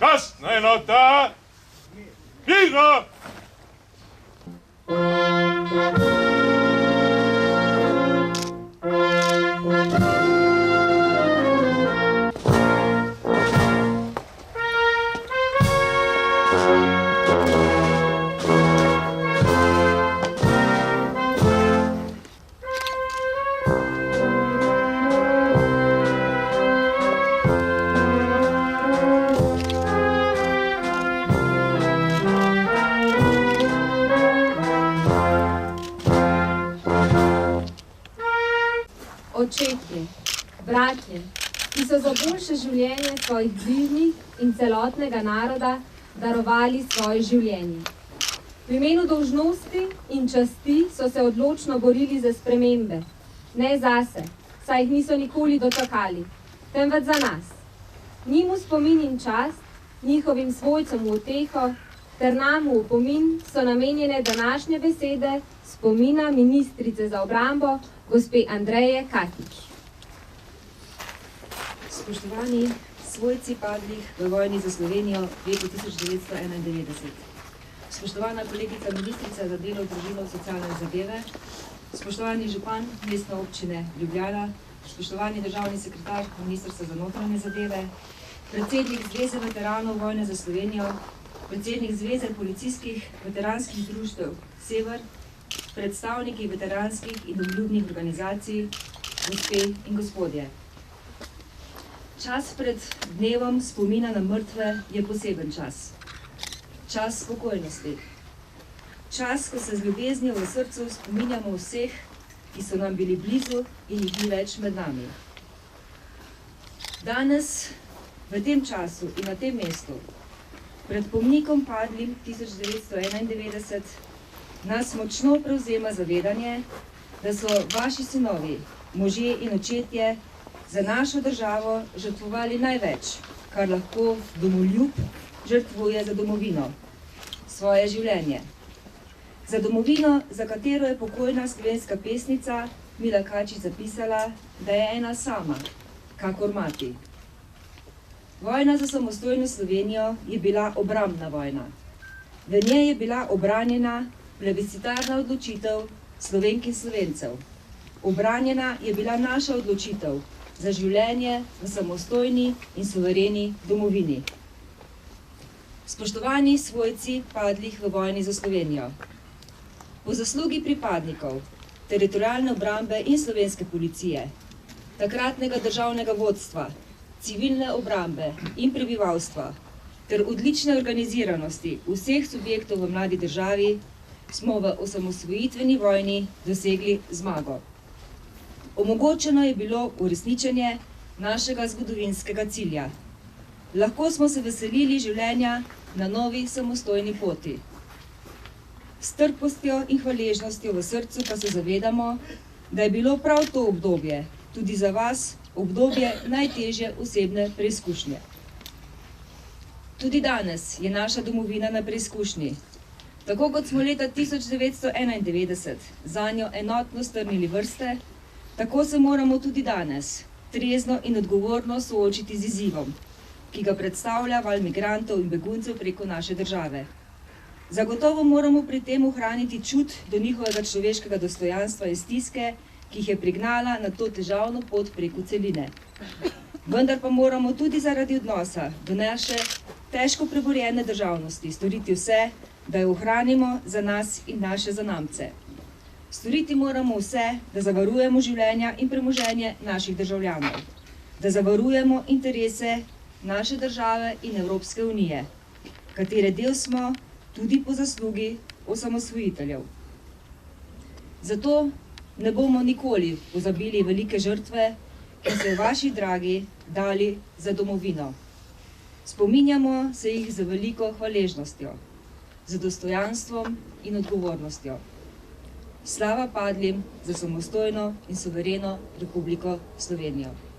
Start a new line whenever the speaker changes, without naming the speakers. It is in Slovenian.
Častna enota! Mirno!
Očetje, bratje, ki so za boljše življenje svojih bližnjih in celotnega naroda darovali svoje življenje. V imenu dolžnosti in časti so se odločno borili za spremembe, ne zase, saj jih niso nikoli dočakali, temveč za nas. Njim v spomin in čast, njihovim svojcem v uteho, ter nam v opomin so namenjene današnje besede spomina ministrice za obrambo, gospe Andreje Katič.
Spoštovani svojci padlih v vojni za Slovenijo v letu 1991. Spoštovana kolegica ministrica za delo, družino, socialne zadeve, spoštovani župan mestne občine Ljubljana, spoštovani državni sekretar Ministrstva za notranje zadeve, predsednik Zveze veteranov vojne za Slovenijo, predsednik Zveze policijskih veteranskih društev Sever, predstavniki veteranskih in domoljubnih organizacij, gospe in gospodje. Čas pred dnevom spomina na mrtve je poseben čas. Čas spokojnosti. Čas, ko se z ljubeznijo v srcu spominjamo vseh, ki so nam bili blizu in jih ni več med nami. Danes, v tem času in na tem mestu, pred pomnikom padlim 1991, nas močno prevzema zavedanje, da so vaši sinovi, možje in očetje za našo državo žrtvovali največ, kar lahko domoljub žrtvuje za domovino, svoje življenje. Za domovino, za katero je pokojna slovenska pesnica Mila Kačič zapisala, da je ena sama, kakor mati. Vojna za samostojno Slovenijo je bila obrambna vojna. V njej je bila obranjena plebiscitarna odločitev Slovenk in Slovencev. Obranjena je bila naša odločitev za življenje v samostojni in suvereni domovini. Spoštovani svojci padlih v vojni za Slovenijo, po zaslugi pripadnikov teritorialne obrambe in slovenske policije, takratnega državnega vodstva, civilne obrambe in prebivalstva ter odlične organiziranosti vseh subjektov v mladi državi smo v osamosvojitveni vojni dosegli zmago. Omogočeno je bilo uresničenje našega zgodovinskega cilja. Lahko smo se veselili življenja na novi samostojni poti. S strpnostjo in hvaležnostjo v srcu pa se zavedamo, da je bilo prav to obdobje tudi za vas obdobje najtežje osebne preizkušnje. Tudi danes je naša domovina na preizkušnji. Tako kot smo leta 1991 zanjo enotno strnili vrste, tako se moramo tudi danes trezno in odgovorno soočiti z izzivom, ki ga predstavlja val migrantov in beguncev preko naše države. Zagotovo moramo pri tem ohraniti čut do njihovega človeškega dostojanstva in stiske, ki jih je prignala na to težavno pot preko celine. Vendar pa moramo tudi zaradi odnosa do naše težko preborjene državnosti storiti vse, da jo ohranimo za nas in naše zanamce. Storiti moramo vse, da zavarujemo življenja in premoženje naših državljanov, da zavarujemo interese naše države in Evropske unije, katere del smo tudi po zaslugi osamosvojiteljev. Zato ne bomo nikoli pozabili velike žrtve, ki so vaši dragi dali za domovino. Spominjamo se jih z veliko hvaležnostjo, z dostojanstvom in odgovornostjo. Slava padlim za samostojno in suvereno Republiko Slovenijo.